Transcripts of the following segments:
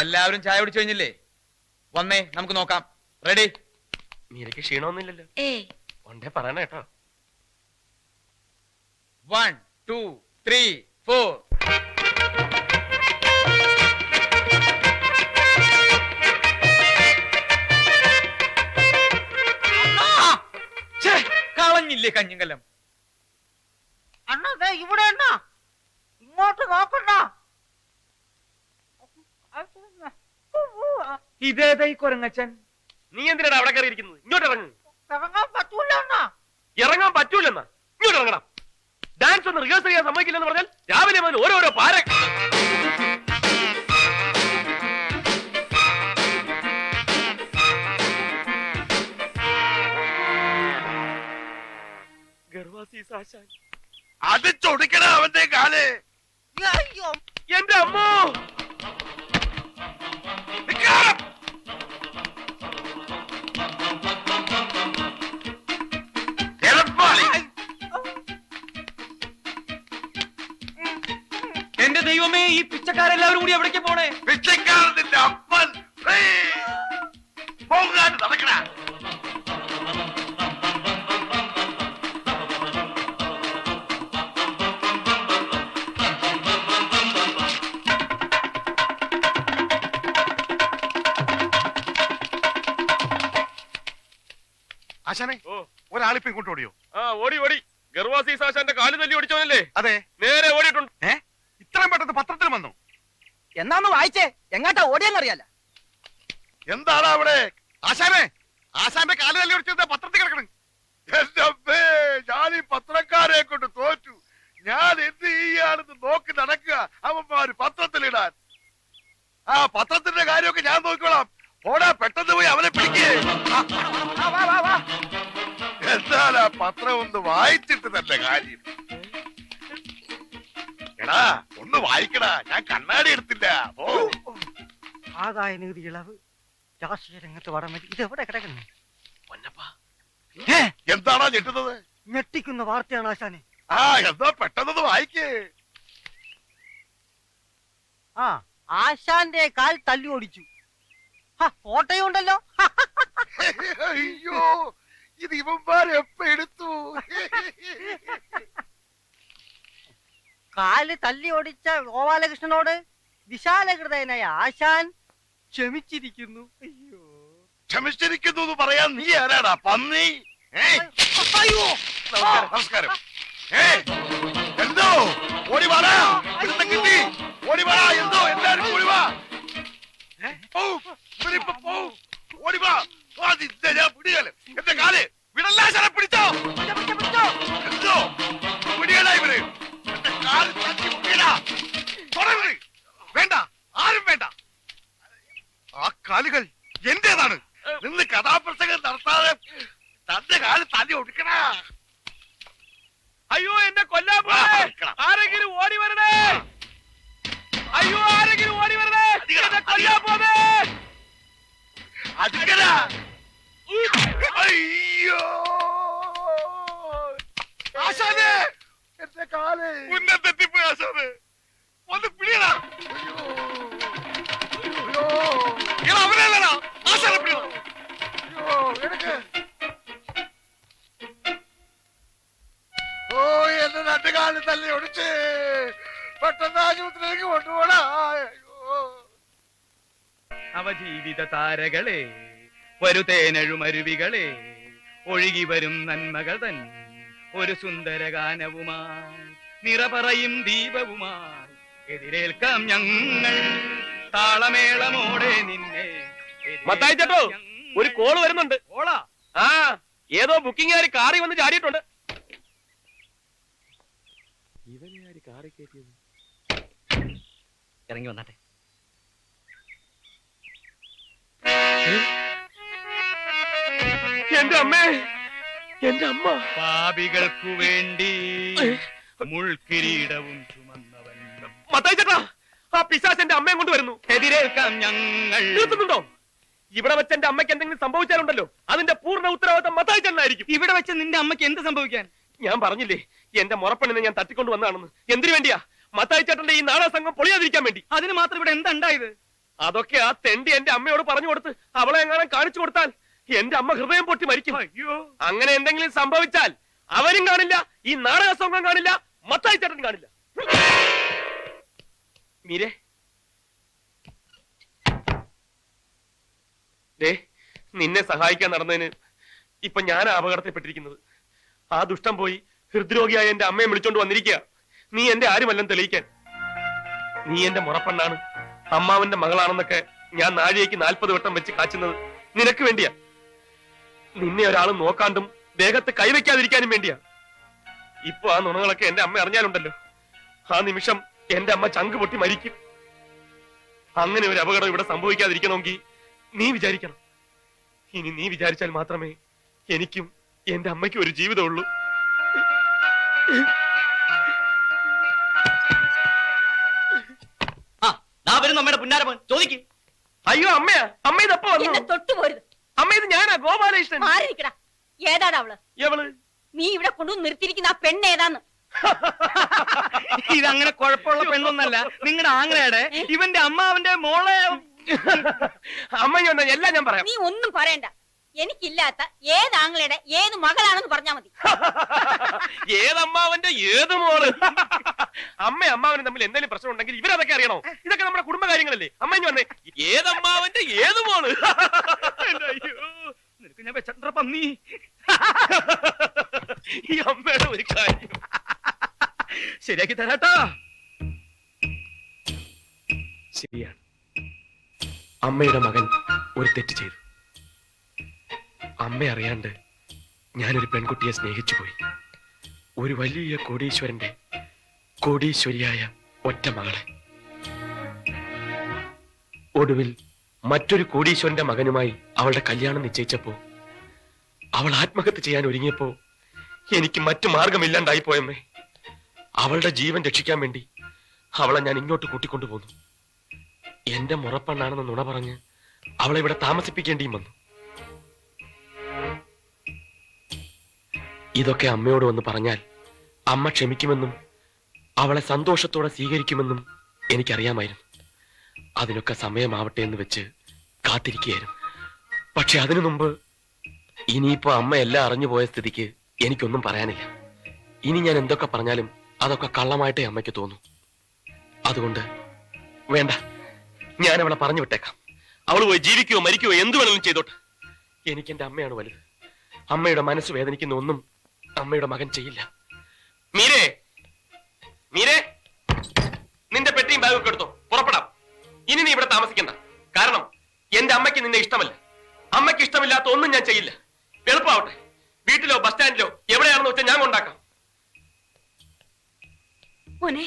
എല്ലാവരും ചായ കുടിച്ചു കഴിഞ്ഞില്ലേ? വന്നേ, നമുക്ക് നോക്കാം. റെഡി? മീരയ്ക്ക് ക്ഷീണമൊന്നുമില്ലല്ലോ? ഒണ്ടേ പറയണ കേട്ടോ. 1 2 3 4. കളഞ്ഞില്ലേ കഞ്ഞിങ്കലം? അണ്ണ ഇവിടെ അണ്ണ ഇങ്ങോട്ട് നോക്കണ്ട. ഇതേതാ ഈ കൊരങ്ങച്ചൻ? നീ എന്തിനാണ് അവിടെ കയറി ഇരിക്കുന്നത്? ഇങ്ങോട്ട് ഇറങ്ങ്. ഇറങ്ങാൻ പറ്റൂല അണ്ണ. ഇറങ്ങാൻ പറ്റൂലെന്നാ? ഇങ്ങോട്ട് ഇറങ്ങണം. ഡാൻസ് ഒന്ന് റിഹേഴ്സൽ ചെയ്യാൻ സമ്മതിക്കില്ലെന്ന് പറഞ്ഞാൽ രാവിലെ മുതൽ ഓരോരോ പാര. അത് ചൊടിക്കണ അവന്റെ കാല്. എന്റെ അമ്മോ, എന്റെ ദൈവമേ, ഈ പിച്ചക്കാരെല്ലാവരും കൂടി എവിടേക്ക് പോണേ? പിച്ചക്കാരന്റെ അപ്പൻ പോകാൻ നടക്കണ. ആശാനെ, ഒരാളിപ്പോ ഇങ്ങോട്ട് ഓടിയോ? ഓടി ഓടി. ഗർവാസി സാശാന്റെ കാല് തല്ലി ഓടിച്ചവനല്ലേ? അതെ, നേരെ ഓടിയിട്ടുണ്ട്. ഇത്രയും പെട്ടെന്ന് പത്രത്തിൽ വന്നു. എന്നാന്ന് വായിച്ചേ, എങ്ങാട്ടാ ഓടിയെന്നറിയാല. എന്താണ് അവിടെ? ആശാനെ, ആശാന്റെ കാല് തല്ലി ഓടിച്ചത് പത്രത്തിൽ കിടക്കണം. എന്റെ അമ്മേ, ഞാൻ ഈ പത്രക്കാരെ കൊണ്ട് തോറ്റു. ഞാൻ എന്ത് ചെയ്യാണെന്ന് നോക്കി നടക്കുക അവന്മാര് പത്രത്തിലിടാൻ. ആ പത്രത്തിന്റെ കാര്യമൊക്കെ ഞാൻ നോക്കിക്കോളാം. ഓടാ, പെട്ടെന്ന് പോയി അവനെ പിടിക്കേ. എന്താ പത്രം ഒന്ന് വായിച്ചിട്ട് തന്നെ കാര്യം. എടാ, ഒന്ന് വായിക്കടാ, ഞാൻ കണ്ണാടി എടുത്തില്ല. ഓ, ആദായ നികുതി ഇളവ്, രാഷ്ട്രീയ രംഗത്ത് വടമതി, ഇതെവിടെ കിടക്കുന്നു? എന്താണോ ഞെട്ടുന്നത്? ഞെട്ടിക്കുന്ന വാർത്തയാണ് ആശാനെ. ആ, എന്താ പെട്ടെന്ന് വായിക്കേ. ആ, ആശാന്റെ കാൽ തല്ലി ഓടിച്ചു. ഫോട്ടോയും ഉണ്ടല്ലോ. അയ്യോ, ഇത് ഇവന്മാരെ എപ്പ എടുത്തു? കാല് തല്ലി ഓടിച്ച ഗോപാലകൃഷ്ണനോട് വിശാലഹൃദയനായ ആശാൻ ക്ഷമിച്ചിരിക്കുന്നു. അയ്യോ, ക്ഷമിച്ചിരിക്കുന്നു എന്ന് പറയാൻ നീ ആരാടാ, പന്നി? അയ്യോ, നമസ്കാരം. എന്തോ ഓടി വാടാ, കിട്ടി ഓടി വാടാ. എന്തോ എല്ലാരും ഓടി വാ. ഓടി വാ. ഞാൻ പിടിയാല്. എന്റെ കാല് വിടല്ലാശാനെ പിടിച്ചോ. എന്തോ പിടിയടാ ഇവര്. എന്റെ കാല് തട്ടി മുട്ടിയടാ. തുടരുത്. വേണ്ട, ആരും വേണ്ട. ആ കാലുകൾ എന്റേതാണ്. നിന്ന് കഥാപ്രസംഗം നടത്താതെ തന്റെ കാല് തല്ലി ഒടുക്കണ. അയ്യോ, എന്നെ കൊല്ലാൻ പോണേ. ആരെങ്കിലും ഓടി വരണേ. അയ്യോ, ആരെങ്കിലും ഓടി വരണേ. എന്നെ കൊല്ലാൻ പോണേ. അടുക്കല. അയ്യോ, ആശാനെ, എന്റെ കാല് ഉന്നത്തെത്തിപ്പോയി. ആശാനെ, ഒന്ന് പിടിയടാ. അവനല്ലടാ, ആശാനെ പിടിയടാ. അയ്യോ, എടുക്ക്. ഓ, എന്റെ രണ്ട് കാല് തല്ലി ഒടിച്ച് പെട്ടെന്ന് ആശുപത്രിയിലേക്ക് കൊണ്ടുപോടാ. അവജീവിത താരകളെ, വരുതേനഴുമരുവികളെ, ഒഴുകി വരും നന്മകൾ തൻ ഒരു സുന്ദര ഗാനവുമായി, നിറപറയും ദീപവുമായി എതിരേൽക്കാം ഞങ്ങൾ താളമേളമോടെ നിന്നെ. മത്തായി ചേട്ടോ, ഒരു കോള് വരുന്നുണ്ട്. ഓളാ? ആ, ഏതോ ബുക്കിംഗുകാർ കാറി വന്ന് ചാടിയിട്ടുണ്ട്. ഇവനെ കാറി കയറ്റിയത്? ഇറങ്ങി വന്നാട്ടെ. എന്റെ അമ്മേ, എന്റെ അമ്മ. പാപികൾക്കു വേണ്ടി മുൾക്കിരീടവും ചുമന്നവൻ. മത്തായി ചേട്ടാ, ആ പിശാച് അമ്മയും കൊണ്ട് വരുന്നു. എതിരേൽക്കാം ഞങ്ങൾ. നിർത്തുന്നുണ്ടോ? ഇവിടെ വെച്ച് എന്റെ അമ്മയ്ക്ക് എന്തെങ്കിലും സംഭവിച്ചാലുണ്ടല്ലോ അതിന്റെ പൂർണ്ണ ഉത്തരവാദിത്തം മത്തായി ചേട്ടനായിരിക്കും. ഇവിടെ വെച്ച് നിന്റെ അമ്മയ്ക്ക് എന്ത് സംഭവിക്കാൻ? ഞാൻ പറഞ്ഞില്ലേ, എന്റെ മുറപ്പെണ്ണിനെ ഞാൻ തട്ടിക്കൊണ്ട് വന്നതാണെന്ന്. എന്തിനു വേണ്ടിയാ? മത്തായി ചേട്ടന്റെ ഈ നാടക സംഘം പൊളിയാതിരിക്കാൻ വേണ്ടി. അതിന് മാത്രം ഇവിടെ എന്താ ഉണ്ടായത്? അതൊക്കെ ആ തെണ്ടി എന്റെ അമ്മയോട് പറഞ്ഞു കൊടുത്ത് അവളെ എങ്ങാനും കാണിച്ചു കൊടുത്താൽ എന്റെ അമ്മ ഹൃദയം പൊട്ടി മരിക്കും. അയ്യോ, അങ്ങനെ എന്തെങ്കിലും സംഭവിച്ചാൽ അവരും കാണില്ല, ഈ നാടക സംഘം കാണില്ല, മത്തായി ചേട്ടൻ കാണില്ല. മീരെ നിന്നെ സഹായിക്കാൻ നടന്നതിന് ഇപ്പൊ ഞാൻ അപകടത്തിൽപ്പെട്ടിരിക്കുന്നത്. ആ ദുഷ്ടം പോയി ഹൃദ്രോഗിയായ എന്റെ അമ്മയെ വിളിച്ചോണ്ട് വന്നിരിക്കുക. നീ എന്റെ ആരുമല്ലെന്ന് തെളിയിക്കാൻ. നീ എന്റെ മുറപ്പെണ്ണാണ്, അമ്മാവന്റെ മകളാണെന്നൊക്കെ ഞാൻ നാഴികയ്ക്ക് 40 വട്ടം വെച്ച് കാച്ചുന്നത് നിനക്ക് വേണ്ടിയാ. നിന്നെ ഒരാളും നോക്കാണ്ടും ദേഹത്ത് കൈവയ്ക്കാതിരിക്കാനും വേണ്ടിയാ. ഇപ്പൊ ആ നുണകളൊക്കെ എന്റെ അമ്മ അറിഞ്ഞാലുണ്ടല്ലോ, ആ നിമിഷം എന്റെ അമ്മ ചങ്ക് പൊട്ടി മരിക്കും. അങ്ങനെ ഒരു അപകടം ഇവിടെ സംഭവിക്കാതിരിക്കണമെങ്കിൽ നീ വിചാരിക്കണം. ഇനി നീ വിചാരിച്ചാൽ മാത്രമേ എനിക്കും എന്റെ അമ്മയ്ക്കും ഒരു ജീവിതമുള്ളൂ. അമ്മയുടെ പുന്നാരപ്പൻ ചോദിക്കും. അയ്യോ അമ്മയാ, അമ്മ ഇതപ്പോ വന്നു. തൊട്ടുപോരുത്. അമ്മ ഇത് ഞാനാ, ഗോപാലകൃഷ്ണൻ. മാറിയിരിക്കടാ. ഏതാടാ അവള്? എവള്? നീ ഇവിടെ കൊണ്ടുവന്ന് നിർത്തിയിരിക്കുന്ന ആ പെണ്ണ് ഏതാന്ന്? ഇതങ്ങനെ കുഴപ്പമുള്ള പെണ്ണൊന്നല്ല, നിങ്ങളുടെ ആങ്ങളയുടെ ഇവന്റെ അമ്മാവന്റെ മോളെ. അമ്മ എല്ലാം ഞാൻ പറയാം. നീ ഒന്നും പറയണ്ട. എനിക്കില്ലാത്ത ഏത് ആങ്ങളയുടെ ഏത് മകളാണെന്ന് പറഞ്ഞാ മതി. ഏതമ്മാവന്റെ ഏത് മോള്? അമ്മ അമ്മാവനും തമ്മിൽ എന്തെങ്കിലും പ്രശ്നം ഉണ്ടെങ്കിൽ ഇവരതൊക്കെ അറിയണോ? ഇതൊക്കെ നമ്മുടെ കുടുംബ കാര്യങ്ങളല്ലേ. അമ്മ വന്നേ, ഏതമ്മാവന്റെ ഏത് മോള്? നിനക്ക് ഞാൻ വെച്ചണ്ട പന്നി. ഈ അമ്മയുടെ ഒരു കാര്യം ശരിയാക്കി തരാട്ടാ. ശരിയാണ്, അമ്മയുടെ മകൻ ഒരു തെറ്റ് ചെയ്തു. അമ്മ അറിയാണ്ട് ഞാനൊരു പെൺകുട്ടിയെ സ്നേഹിച്ചു പോയി. ഒരു വലിയ കോടീശ്വരന്റെ കോടീശ്വരിയായ ഒറ്റ മകളെ. ഒടുവിൽ മറ്റൊരു കോടീശ്വരന്റെ മകനുമായി അവളുടെ കല്യാണം നിശ്ചയിച്ചപ്പോ അവൾ ആത്മഹത്യ ചെയ്യാൻ ഒരുങ്ങിയപ്പോ എനിക്ക് മറ്റു മാർഗമില്ലാണ്ടായി പോയമ്മേ. അവളുടെ ജീവൻ രക്ഷിക്കാൻ വേണ്ടി അവളെ ഞാൻ ഇങ്ങോട്ട് കൂട്ടിക്കൊണ്ടുപോന്നു. എന്റെ മുറപ്പെണ്ണാണെന്ന് നുണ പറഞ്ഞ് അവളെ ഇവിടെ താമസിപ്പിക്കേണ്ടിയും വന്നു. ഇതൊക്കെ അമ്മയോട് വന്ന് പറഞ്ഞാൽ അമ്മ ക്ഷമിക്കുമെന്നും അവളെ സന്തോഷത്തോടെ സ്വീകരിക്കുമെന്നും എനിക്കറിയാമായിരുന്നു. അതിനൊക്കെ സമയമാവട്ടെ എന്ന് വെച്ച് കാത്തിരിക്കുകയായിരുന്നു. പക്ഷെ അതിനു മുമ്പ് ഇനിയിപ്പോ അമ്മ എല്ലാം അറിഞ്ഞു പോയ സ്ഥിതിക്ക് എനിക്കൊന്നും പറയാനില്ല. ഇനി ഞാൻ എന്തൊക്കെ പറഞ്ഞാലും അതൊക്കെ കള്ളമായിട്ടേ അമ്മയ്ക്ക് തോന്നും. അതുകൊണ്ട് വേണ്ട, ഞാൻ അവളെ പറഞ്ഞു വിട്ടേക്കാം. അവൾ പോയി ജീവിക്കുകയോ മരിക്കുകയോ എന്തു വേണമെങ്കിലും ചെയ്തോട്ടെ. എനിക്ക് എന്റെ അമ്മയാണ് വലുത്. അമ്മയുടെ മനസ്സ് വേദനിക്കുന്ന ഒന്നും അമ്മയുടെ മകൻ ചെയ്യില്ല. മീരേ, മീരേ, നിന്റെ പെട്ടിയും ബാഗൊക്കെ എടുത്തോ, പുറപ്പെടാം. ഇനി നീ ഇവിടെ താമസിക്കണ്ട. കാരണം എന്റെ അമ്മയ്ക്ക് നിന്നെ ഇഷ്ടമല്ല. അമ്മയ്ക്ക് ഇഷ്ടമില്ലാത്ത ഒന്നും ഞാൻ ചെയ്യില്ല. എളുപ്പമാവട്ടെ. വീട്ടിലോ ബസ് സ്റ്റാൻഡിലോ എവിടെയാണെന്ന് വെച്ചാൽ ഞാൻ കൊണ്ടാക്കാം. മോനെ,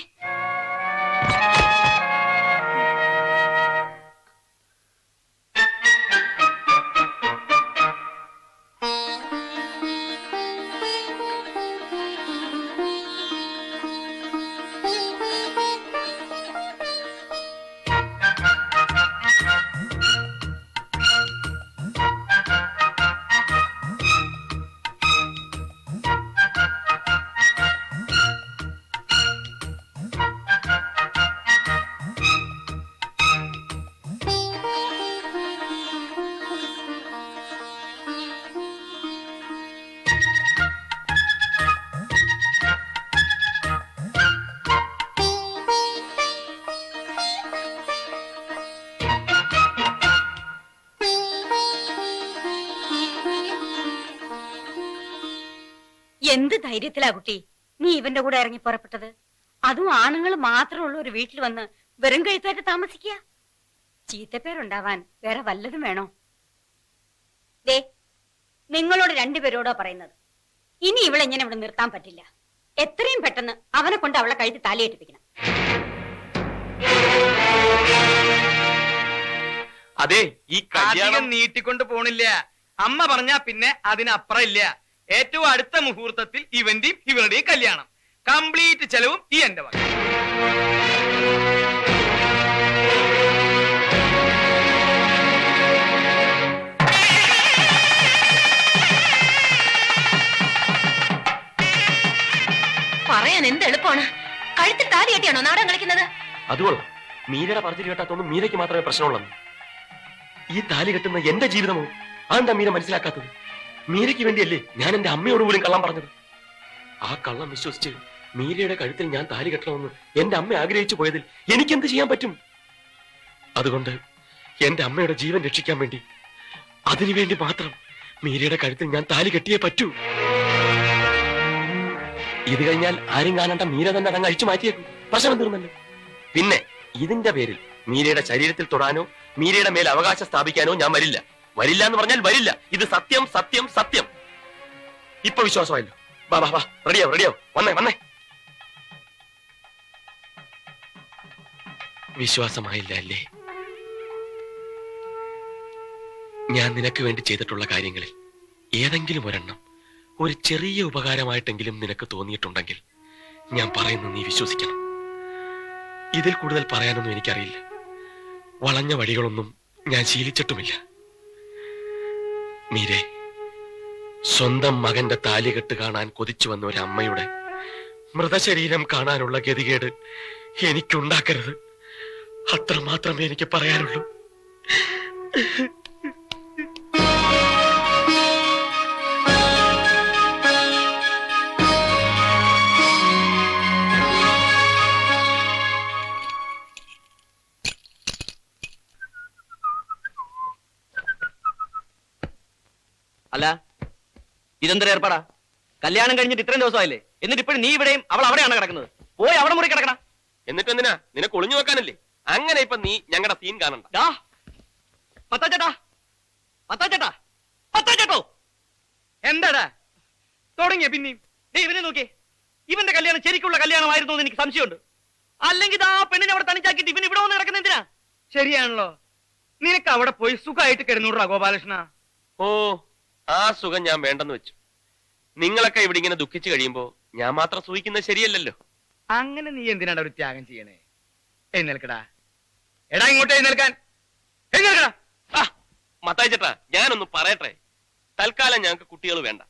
എന്ത് ധൈര്യത്തിലാ കുട്ടി നീ ഇവന്റെ കൂടെ ഇറങ്ങി പുറപ്പെട്ടത്? അതും ആണുങ്ങൾ മാത്രമുള്ള ഒരു വീട്ടിൽ വന്ന് വെറും കഴുത്തായിട്ട് താമസിക്കുക. ചീത്തപ്പേരുണ്ടാവാൻ വേറെ വല്ലതും വേണോ? ദേ, നിങ്ങളോട് രണ്ടുപേരോടാ പറയുന്നത്. ഇനി ഇവളെങ്ങനെ ഇവിടെ നിർത്താൻ പറ്റില്ല. എത്രയും പെട്ടെന്ന് അവനെ കൊണ്ട് അവളെ കഴുത്തി താലിയേറ്റിപ്പിക്കണം. അതെ, ഈ അധികം നീട്ടിക്കൊണ്ട് പോണില്ല. അമ്മ പറഞ്ഞാ പിന്നെ അതിനപ്പുറം ഇല്ല. ഏറ്റവും അടുത്ത മുഹൂർത്തത്തിൽ ഇവന്റെയും ഇവരുടെയും കല്യാണം. കംപ്ലീറ്റ് ചെലവും ഈ എന്റെ വക. പറയാൻ എന്ത് എളുപ്പമാണ്. കഴുത്തിൽ താലി കെട്ടിയാണോ നാടകം കളിക്കുന്നത്? അതുകൊള്ളു. മീരയുടെ പറച്ചിൽ കേട്ടാത്തൊന്നും മീരയ്ക്ക് മാത്രമേ പ്രശ്നമുള്ളൂ. ഈ താലി കെട്ടുന്ന എന്റെ ജീവിതമോ അതെന്താ മീര മനസ്സിലാക്കാത്തത്? മീരയ്ക്ക് വേണ്ടിയല്ലേ ഞാൻ എന്റെ അമ്മയോട് പോലും കള്ളം പറഞ്ഞത്. ആ കള്ളം വിശ്വസിച്ച് മീരയുടെ കഴുത്തിൽ ഞാൻ താലി കെട്ടണമെന്ന് എന്റെ അമ്മ ആഗ്രഹിച്ചു പോയതിൽ എനിക്കെന്ത് ചെയ്യാൻ പറ്റും? അതുകൊണ്ട് എന്റെ അമ്മയുടെ ജീവൻ രക്ഷിക്കാൻ വേണ്ടി, അതിനുവേണ്ടി മാത്രം മീരയുടെ കഴുത്തിൽ ഞാൻ താലി കെട്ടിയേ പറ്റൂ. ഇത് കഴിഞ്ഞാൽ ആരും കാണാണ്ട മീര തന്നെ അതങ്ങ് അഴിച്ചു മാറ്റിയേക്കും. പ്രശ്നം തീർന്നല്ലോ. പിന്നെ ഇതിന്റെ പേരിൽ മീരയുടെ ശരീരത്തിൽ തൊടാനോ മീരയുടെ മേൽ അവകാശം സ്ഥാപിക്കാനോ ഞാൻ വരില്ല. വരില്ല എന്ന് പറഞ്ഞാൽ വരില്ല. ഇത് സത്യം, സത്യം, സത്യം. ഇപ്പൊ വിശ്വാസമായല്ലോ. വാ വാ വാ, റെഡിയാവും. വന്നേ. വിശ്വാസമായില്ല അല്ലേ? ഞാൻ നിനക്ക് വേണ്ടി ചെയ്തിട്ടുള്ള കാര്യങ്ങളിൽ ഏതെങ്കിലും ഒരെണ്ണം ഒരു ചെറിയ ഉപകാരമായിട്ടെങ്കിലും നിനക്ക് തോന്നിയിട്ടുണ്ടെങ്കിൽ ഞാൻ പറയുന്നു നീ വിശ്വസിക്കണം. ഇതിൽ കൂടുതൽ പറയാനൊന്നും എനിക്കറിയില്ല. വളഞ്ഞ വഴികളൊന്നും ഞാൻ ശീലിച്ചിട്ടുമില്ല. മീരെ, സ്വന്തം മകന്റെ താലികെട്ട് കാണാൻ കൊതിച്ചു വന്ന ഒരു അമ്മയുടെ മൃതശരീരം കാണാനുള്ള ഗതികേട് എനിക്കുണ്ടാക്കരുത്. അത്ര മാത്രമേ എനിക്ക് പറയാനുള്ളൂ. അല്ല, ഇതെന്തൊരു ഏർപ്പാടാ? കല്യാണം കഴിഞ്ഞിട്ട് ഇത്രയും ദിവസമായില്ലേ, എന്നിട്ട് ഇപ്പോഴും നീ ഇവിടെയും അവൾ അവിടെയാണ് കിടക്കുന്നത്. പോയി അവിടെ മുറി കിടക്കണം. എന്നിട്ട് എന്തിനാ? നിനക്ക് ഒളിഞ്ഞു വെക്കാനല്ലേ? അങ്ങനെ ഇപ്പൊ നീ ഞങ്ങളുടെ സീൻ കാണണ്ട. എന്താടാ തുടങ്ങിയ പിന്നെയും? ഇവനെ നോക്കിയേ, ഇവന്റെ കല്യാണം ശരിക്കുള്ള കല്യാണമായിരുന്നു എന്ന് എനിക്ക് സംശയമുണ്ട്. അല്ലെങ്കിൽ ആ പെണ്ണിനെ അവിടെ തനിച്ചാക്കിയിട്ട് ഇവൻ ഇവിടെ വന്ന് കിടക്കുന്ന എന്തിനാ? ശരിയാണല്ലോ. നിനക്ക് അവിടെ പോയി സുഖമായിട്ട് കിടന്നൂടാ ഗോപാലകൃഷ്ണ. ഓ, ആ സുഖം ഞാൻ വേണ്ടെന്ന് വെച്ചു. നിങ്ങളൊക്കെ ഇവിടെ ഇങ്ങനെ ദുഃഖിച്ചു കഴിയുമ്പോ ഞാൻ മാത്രം സൂഹിക്കുന്നത് ശരിയല്ലല്ലോ. അങ്ങനെ നീ എന്തിനാണ് ഒരു ത്യാഗം ചെയ്യണേ? എഴുന്നേൽക്കടാ. എടാ ഇങ്ങോട്ട് എഴുന്നേൽക്കാൻ. എഴുന്നേൽക്കടാ. മത്തായി ചേട്ടാ, ഞാനൊന്ന് പറയട്ടെ. തൽക്കാലം ഞങ്ങൾക്ക് കുട്ടികൾ വേണ്ട.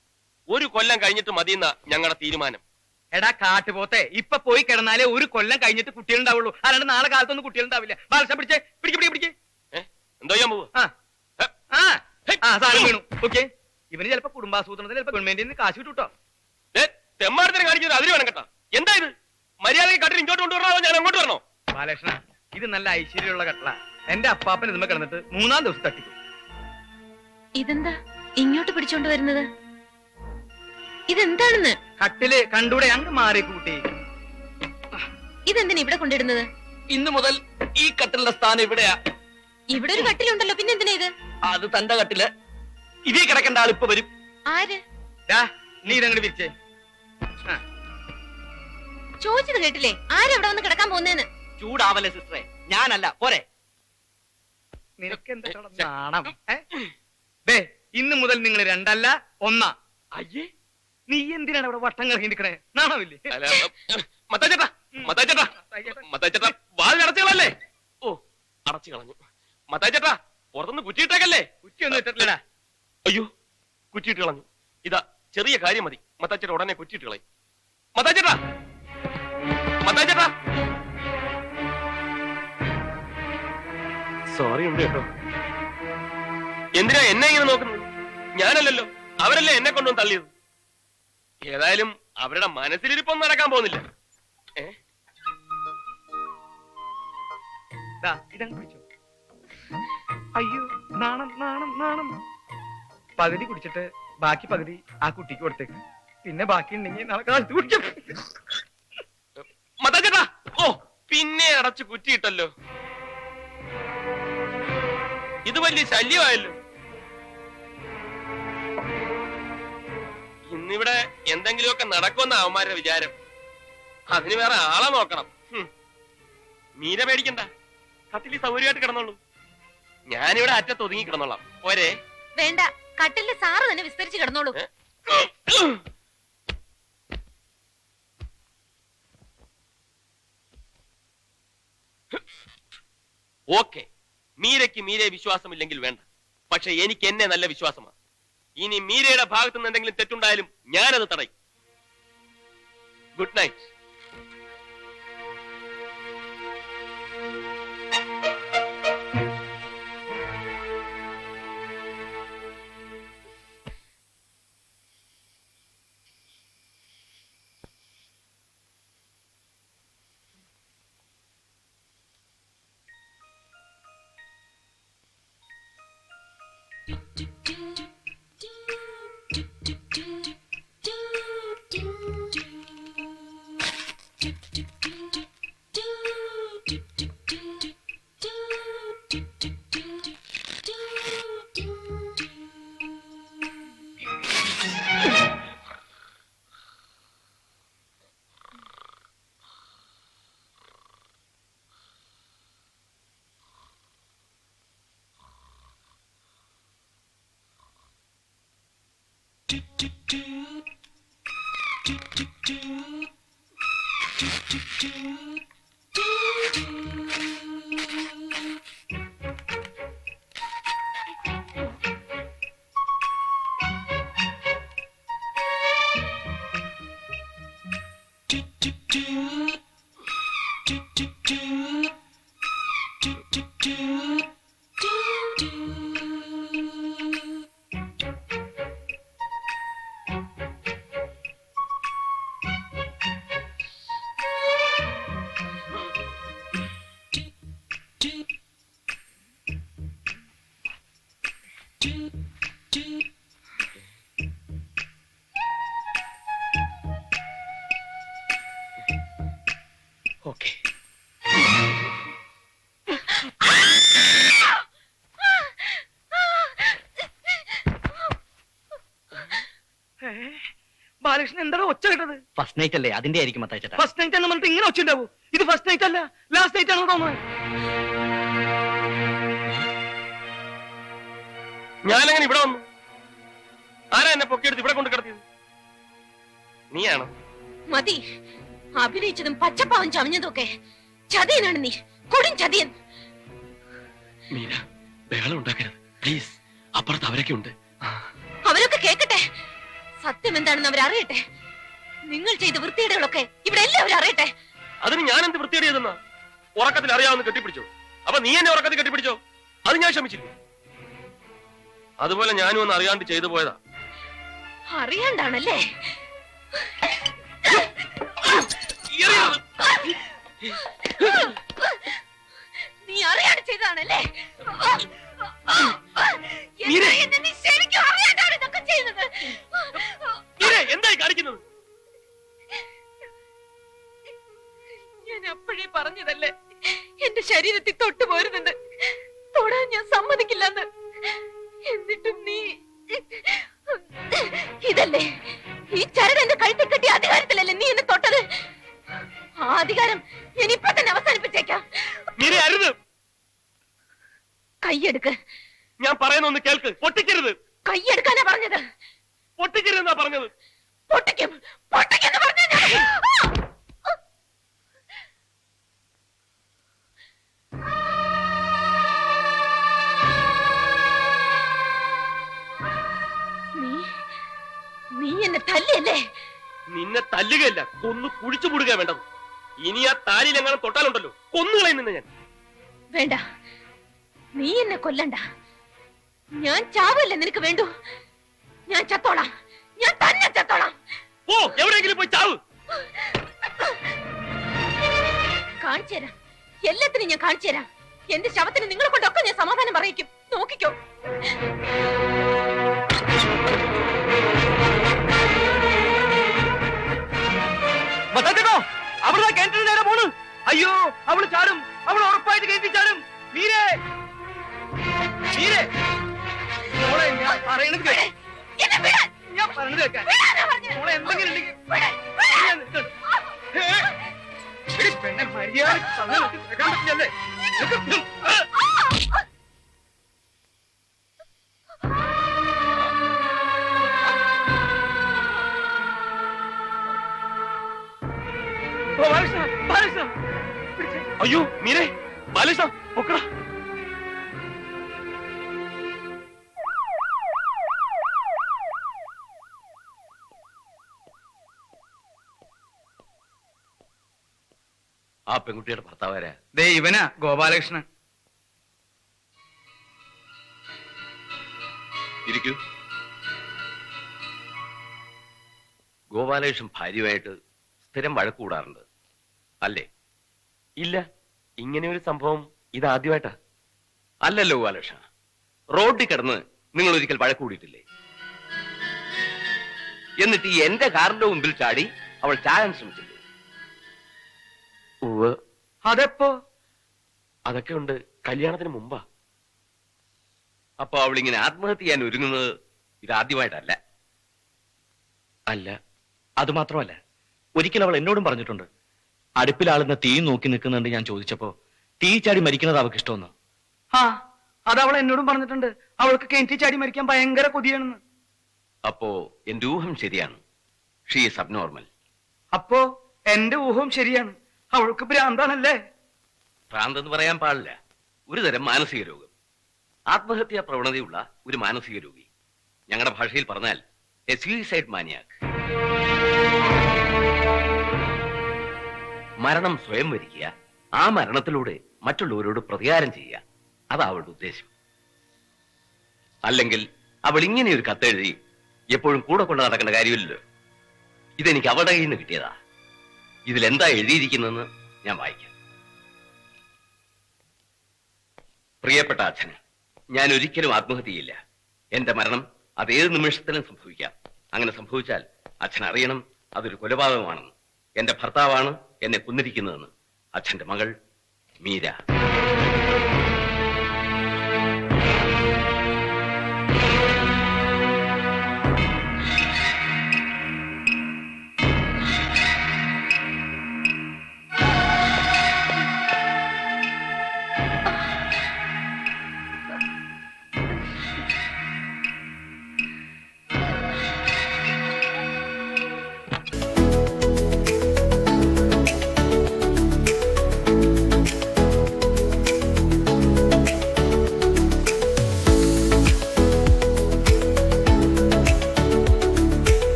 1 കൊല്ലം കഴിഞ്ഞിട്ട് മതിയെന്ന ഞങ്ങളുടെ തീരുമാനം. എടാ കാട്ടുപോത്തെ, ഇപ്പൊ പോയി കിടന്നാലേ 1 കൊല്ലം കഴിഞ്ഞിട്ട് കുട്ടികളുണ്ടാവുള്ളൂ. അല്ലാണ്ട് നാളെ കാലത്തൊന്നും കുട്ടികളുണ്ടാവില്ല. ബാലകൃഷ്ണ പിടിച്ചേ. എന്തോ ചെയ്യാൻ പോവുക? സാധനം വീണു. ഓക്കെ, ഇവന് ചിലപ്പോ കുടുംബാസൂത്രണത്തിന് ചിലപ്പോ ഗവൺമെന്റിൽ നിന്ന് കാശ് വിട്ടുട്ടോ. തെമ്മാരത്തിന് കാണിക്കുന്നത് അതിന് വേണം കേട്ടോ. എന്താ ഇത്? മര്യാദയ്ക്ക് കട്ടിൽ ഇങ്ങോട്ട് കൊണ്ടുവരണോ ഞാൻ അങ്ങോട്ട് വരണോ? ബാലകൃഷ്ണ, ഇത് നല്ല ഐശ്വര്യമുള്ള കട്ടള. എന്റെ അപ്പാപ്പൻ ഇതുമ്മ കിടന്നിട്ട് 3-ാം ദിവസം തട്ടിക്കും. ഇതെന്താ ഇങ്ങോട്ട് പിടിച്ചോണ്ട് വരുന്നത്? ഇതെന്താണെന്ന്? കട്ടില് കണ്ടൂടെ? അങ്ങ് മാറി കൂട്ടി. ഇതെന്തിനാ ഇവിടെ കൊണ്ടിടുന്നത്? ഇന്നു മുതൽ ഈ കട്ടിലിന്റെ സ്ഥാനം ഇവിടെയാ. ഇവിടെ ഒരു കട്ടിലുണ്ടല്ലോ, പിന്നെ എന്തിനാ ഇത്? അത് തന്റെ കട്ടില്. ഇതേ കിടക്കേണ്ട ആൾ ഇപ്പൊ വരും. ആര്? നീ ഇതങ്ങോട്ട് വിരിച്ചേ. ചോദിച്ചത് കേട്ടില്ലേ? ആരെവിടെ വന്ന് കിടക്കാൻ പോകുന്നേന്ന്? ചൂടാവല്ലേ സിസ്റ്ററെ, ഞാനല്ല. പോരെ. നിനക്ക് എന്താ നാണം? ഇന്ന് മുതൽ നിങ്ങൾ 2 അല്ല 1. അയ്യേ, നീ എന്തിനാണ് അവിടെ വട്ടം കറങ്ങി നിൽക്കണേ? നാണമില്ലേ? മത്തായി ചേട്ടാ, വാതിൽ അടച്ചു കളല്ലേ? ഓ, അടച്ചു കളഞ്ഞു. മത്തായി ചേട്ടാ, പുറത്തുനിന്ന് കുറ്റിയിട്ടേക്കല്ലേ? കുറ്റിയൊന്നും ഇട്ടിട്ടില്ലടാ. അയ്യോ, കുറ്റിയിട്ട് കളഞ്ഞു. ഇതാ ചെറിയ കാര്യം മതി. മത്തായി ചേട്ടാ ഉടനെ കുറ്റിയിട്ട് കളയും. മത്തായി ചേട്ടാ, സോറി ഉണ്ട് കേട്ടോ. എന്തിനാ എന്നെ ഇങ്ങനെ നോക്കുന്നത്? ഞാനല്ലല്ലോ, അവരല്ലേ എന്നെ കൊണ്ടുവന്ന് തള്ളിയത്. ഏതായാലും അവരുടെ മനസ്സിലിരിപ്പൊന്നും നടക്കാൻ പോകുന്നില്ല. ഇതങ്ങ് പിടിച്ചോ. അയ്യോ, നാണം നാണം നാണം. പകുതി കുടിച്ചിട്ട് ബാക്കി പകുതി ആ കുട്ടിക്ക് കൊടുത്തേക്ക്. പിന്നെ ബാക്കി ഉണ്ടെങ്കിൽ നാളെ കാലത്ത് കുടിക്കും. മത്തായി, ഓ പിന്നെ അടച്ചു കുറ്റിയിട്ടല്ലോ. ഇത് വലിയ ശല്യമായല്ലോ. ഇന്നിവിടെ എന്തെങ്കിലുമൊക്കെ നടക്കുമെന്ന അവന്മാരുടെ വിചാരം. അതിന് വേറെ ആളെ നോക്കണം. മീര പേടിക്കണ്ട, കട്ടിലി സൗകര്യമായിട്ട് കിടന്നോളൂ. ഞാനിവിടെ അറ്റത്ത് ഒതുങ്ങി കിടന്നോളാം. പോരെ? വേണ്ട, കട്ടിലിന്റെ സാറ് തന്നെ വിസ്തരിച്ച് കിടന്നോളൂ. ഓക്കെ, മീരയ്ക്ക് മീരയെ വിശ്വാസമില്ലെങ്കിൽ വേണ്ട. പക്ഷെ എനിക്ക് എന്നെ നല്ല വിശ്വാസമാണ്. ഇനി മീരയുടെ ഭാഗത്തു നിന്ന് എന്തെങ്കിലും തെറ്റുണ്ടായാലും ഞാനത് തടയും. Good night. ഓക്കെ. ബാലകൃഷ്ണൻ എന്താണ് ഒച്ച കേട്ടത്? ഫസ്റ്റ് നൈറ്റ് അല്ലേ, അതിന്റെ ആയിരിക്കും മത്തായിച്ചേട്ടാ. ഫസ്റ്റ് നൈറ്റ് എന്ന് പറഞ്ഞിട്ട് ഇങ്ങനെ ഒച്ച ഉണ്ടാവൂ? ഇത് ഫസ്റ്റ് നൈറ്റ് അല്ല, ലാസ്റ്റ് നൈറ്റ് ആണെന്ന് തോന്നുന്നത്. ഞാനെങ്ങനെ ഇവിടെ വന്നു? ആരാ എന്നെ പൊക്കിയെടുത്ത് ഇവിടെ കൊണ്ട് കിടത്തിയത്? നീയാണോ? മതി, അഭിനയിച്ചതും പച്ചപ്പാവൻ ചമഞ്ഞതും ഒക്കെ. ചതിയനാണ് നീ, കൊടും ചതിയൻ. മീര, ബഹളം ഉണ്ടാക്കരുത് പ്ലീസ്. അപ്പുറത്ത് അവരൊക്കെ ഉണ്ട്. അവരൊക്കെ കേക്കട്ടെ, സത്യം എന്താണെന്ന് അവരറിയട്ടെ. നിങ്ങൾ ചെയ്ത വൃത്തികേടുകളൊക്കെ ഇവിടെ എല്ലാവരും അറിയട്ടെ. അതിന് ഞാൻ എന്ത് വൃത്തിയേട് ചെയ്തെന്നാ? ഉറക്കത്തിൽ അറിയാവുന്ന കെട്ടിപ്പിടിച്ചോ? അപ്പൊ നീ എന്നെ ഉറക്കത്തിൽ കെട്ടിപ്പിടിച്ചോ? അത് ഞാൻ ക്ഷമിച്ചില്ലേ? അതുപോലെ ഞാനും ഒന്ന് അറിയാണ്ട് ചെയ്തു പോയതാ. അറിയാണ്ടാണല്ലേ? നീ അറിയാണ്ട് ചെയ്തതാണല്ലേ? എന്നെ നീ ശരിക്കും അറിയാണ്ടാണ് ഇതൊക്കെ ചെയ്യുന്നത്. എന്തായി കാണിക്കുന്നത്? ഞാൻ അപ്പോഴേ പറഞ്ഞതല്ലേ എന്റെ ശരീരത്തിൽ തൊട്ടു പോരുന്നുണ്ട്, തൊടാൻ ഞാൻ സമ്മതിക്കില്ലെന്ന്. എന്നിട്ടും നീ ഇതല്ലേ, ഈ ചരട് എന്റെ കഴുത്തിൽ കെട്ടിയ അധികാരത്തിലല്ലേ നീ എന്നെ തൊട്ടത്? ആ അധികാരം ഞാൻ ഇപ്പൊ തന്നെ അവസാനിപ്പിച്ചേക്കാം. കൈയെടുക്ക്. ഞാൻ പറയുന്ന ഒന്ന് കേൾക്ക്. പൊട്ടിക്കരുത്. കൈയെടുക്കാനാ പറഞ്ഞത്. പൊട്ടിക്കരുതെന്നാ പറഞ്ഞത്. പൊട്ടിക്കും, പൊട്ടിക്കെന്ന് പറഞ്ഞ നീ എന്നെ തല്ലിയല്ലേ? നിന്നെ തല്ലുകയല്ല, കൊന്നു കുഴിച്ചു മൂടുക വേണ്ടത്. ഇനി ആ താലിയിൽ എങ്ങനെ തൊട്ടാലുണ്ടല്ലോ, കൊന്നുകളയും നിന്നെ ഞാൻ. വേണ്ട, നീ എന്നെ കൊല്ലണ്ട. ഞാൻ ചാവല്ലേ നിനക്ക് വേണ്ടു? ഞാൻ ചത്തോളാം, ഞാൻ തന്നെ ചത്തോളാം. ഓ, എവിടെയെങ്കിലും പോയി ചാവ്. കാണിച്ചു തരാം, എല്ലാത്തിനും ഞാൻ കാണിച്ചു തരാം. എന്റെ ശവത്തിന് നിങ്ങളെ കൊണ്ടൊക്കെ ഞാൻ സമാധാനം പറയിക്കും. നോക്കിക്കോ. അവിടെ കിണറ്റിന് നേരെ പോണ്. അയ്യോ, അവള് ചാടും, അവൾ ഉറപ്പായിട്ട് കിണറ്റി ചാടും. മീരേ, മീരേ, മോളെ ഞാൻ പറയണത് കേക്ക്. ഞാൻ പറഞ്ഞത് കേൾക്കാൻ മോളെ എന്തെങ്കിലും ഉണ്ടെങ്കിൽ പെണ്ണെ മര്യാദ കേൾക്കാൻ പറ്റില്ലല്ലേ? അയ്യോ മീരേ, ബാലകൃഷ്ണ പൊക്കടാ. ആ പെൺകുട്ടിയുടെ ഭർത്താവാരാ? ദേ ഇവനാ ഗോപാലകൃഷ്ണൻ. ഇരിക്കൂ. ഗോപാലകൃഷ്ണൻ ഭാര്യയുമായിട്ട് സ്ഥിരം വഴക്കൂടാറുണ്ട് അല്ലേ? ഇല്ല, ഇങ്ങനെ ഒരു സംഭവം ഇതാദ്യമായിട്ടാ. അല്ലല്ലോ ഗോപാലകൃഷ്ണ, റോഡിൽ കിടന്ന് നിങ്ങൾ ഒരിക്കൽ വഴക്കൂടിയിട്ടില്ലേ? എന്നിട്ട് ഈ എന്റെ കാറിന്റെ മുമ്പിൽ ചാടി അവൾ ചാകാൻ ശ്രമിച്ചില്ലേ? ഉവ്വ്. അതെപ്പോ? അതൊക്കെ ഉണ്ട് കല്യാണത്തിന് മുമ്പാ. അപ്പൊ അവളിങ്ങനെ ആത്മഹത്യ ചെയ്യാൻ ഒരുങ്ങുന്നത് ഇതാദ്യമായിട്ടല്ല. അല്ല, അത് മാത്രമല്ല, ഒരിക്കൽ അവൾ എന്നോടും പറഞ്ഞിട്ടുണ്ട്, അടുപ്പിലാളുന്ന തീ നോക്കി നിൽക്കുന്നുണ്ട്. ഞാൻ ചോദിച്ചപ്പോ തീ ചാടി മരിക്കുന്നത് അവൾക്ക് ഇഷ്ടമെന്ന്. ആ അത് അവൾ എന്നോടും പറഞ്ഞിട്ടുണ്ട്. അവൾക്ക് കിണറ്റി ചാടി മരിക്കാൻ ഭയങ്കര കൊതിയാണെന്ന്. അപ്പോ എന്റെ ഊഹം ശരിയാണ്. She is abnormal. അപ്പോ എന്റെ ഊഹവും ശരിയാണ്. അവൾക്ക് ഭ്രാന്താണല്ലേ? ഭ്രാന്തെന്ന് പറയാൻ പാടില്ല, ഒരു തരം മാനസിക രോഗം. ആത്മഹത്യാ പ്രവണതയുള്ള ഒരു മാനസിക രോഗി. ഞങ്ങളുടെ ഭാഷയിൽ പറഞ്ഞാൽ എ സൂയിസൈഡ് മാനിയാക്ക്. മരണം സ്വയം വരിക്കുക, ആ മരണത്തിലൂടെ മറ്റുള്ളവരോട് പ്രതികാരം ചെയ്യുക, അതാ അവളുടെ ഉദ്ദേശം. അല്ലെങ്കിൽ അവൾ ഇങ്ങനെ ഒരു കത്തെഴുതി എപ്പോഴും കൂടെ കൊണ്ട് നടക്കേണ്ട കാര്യമില്ലല്ലോ. ഇതെനിക്ക് അവളുടെ കയ്യിൽ നിന്ന് കിട്ടിയതാ. ഇതിലെന്താ എഴുതിയിരിക്കുന്നതെന്ന് ഞാൻ വായിക്കാം. പ്രിയപ്പെട്ട അച്ഛന്, ഞാൻ ഒരിക്കലും ആത്മഹത്യ ചെയ്യില്ല. എന്റെ മരണം അത് ഏത് നിമിഷത്തിലും സംഭവിക്കാം. അങ്ങനെ സംഭവിച്ചാൽ അച്ഛൻ അറിയണം അതൊരു കൊലപാതകമാണെന്ന്. എന്റെ ഭർത്താവാണ് എന്നെ കൊന്നിരിക്കുന്നതെന്ന്. അച്ഛന്റെ മകൾ മീര.